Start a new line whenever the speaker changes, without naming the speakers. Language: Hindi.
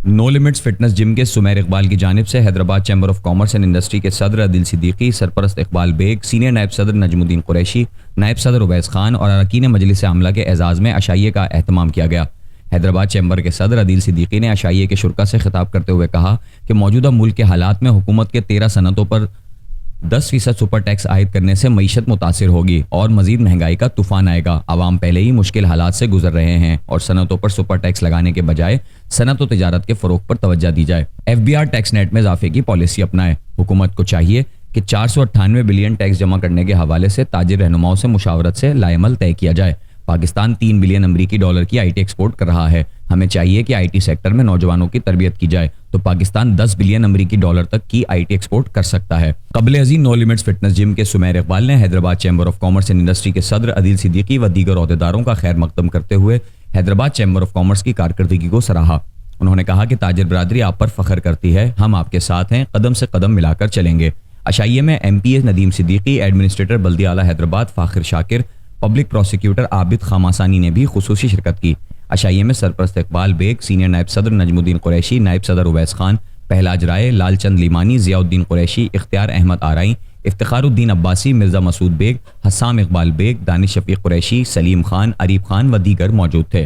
नो लिमिट्स फिटनेस जिम के सुमेर इकबाल की जानिब से Hyderabad chamber of commerce and industry के सदर अदिल सिद्दीकी, सरपरस्त इकबाल बेग, सीनियर नायब सदर नजमुद्दीन कुरैशी, नायब सदर उवैस खान और अरकान मजलिस आमला के एजाज़ में अशाइये का एहतमाम किया गया। हैदराबाद चैम्बर के सदर अदिल सिद्दीकी ने अशाइये के शुरा से खिताब करते हुए कहा कि मौजूदा मुल्क के हालात में हुकूमत के 13 सनतों पर 10% सुपर टैक्स आयद करने से मईशत मुतासिर होगी और मजीद महंगाई का तूफान आएगा। आवाम पहले ही मुश्किल हालात से गुजर रहे हैं और सनतों पर सुपर टैक्स लगाने के बजाय सनत और तिजारत के फरोग पर तवज्जो दी जाए। FBR टैक्स नेट में इजाफे की पॉलिसी अपनाए। हुकूमत को चाहिए कि 498 बिलियन टैक्स जमा करने के हवाले से ताजिर रहनुमाओं से मुशावरत से लाएमल तय किया जाए। पाकिस्तान 3 बिलियन अमरीकी डॉलर की IT एक्सपोर्ट कर रहा है। हमें चाहिए कि IT सेक्टर में नौजवानों की तरबियत की जाए तो पाकिस्तान 10 बिलियन अमरीकी डॉलर तक की IT एक्सपोर्ट कर सकता है। कबल अज़ीं नो लिमिट्स फिटनेस जिम के सुमेर इकबाल ने Hyderabad chamber of commerce and industry के सदर अदिल सिद्दीकी व दीगर ओहदेदारों का खैर मकदम करते हुए हैदराबाद चैम्बर ऑफ कॉमर्स की कारकर्दगी को सराहा। उन्होंने कहा कि ताजिर बरादरी आप पर फख्र करती है, हम आपके साथ हैं, कदम से कदम मिलाकर चलेंगे। अशाइये में MPA नदीम सिद्दीकी, एडमिनिस्ट्रेटर बल्दिया आला हैदराबाद फाखिर शाकिर, पब्लिक प्रोसिक्यूटर आबिद खामासानी ने भी खुसूसी शिरकत की। अशाइये में सरपरस्त इकबाल बेग, सीनियर नायब सदर नजमुद्दीन कुरैशी, नायब सदर उवैस खान, पहलाज राय, लालचंद लीमानी, जियाउद्दीन कुरैशी, इख्तियार अहमद आराई, इफ्तिखारुद्दीन अब्बासी, मिर्जा मसूद बेग, हसाम इकबाल बेग, दानिश शफीक कुरैशी, सलीम खान, अरीब खान व दीगर मौजूद थे।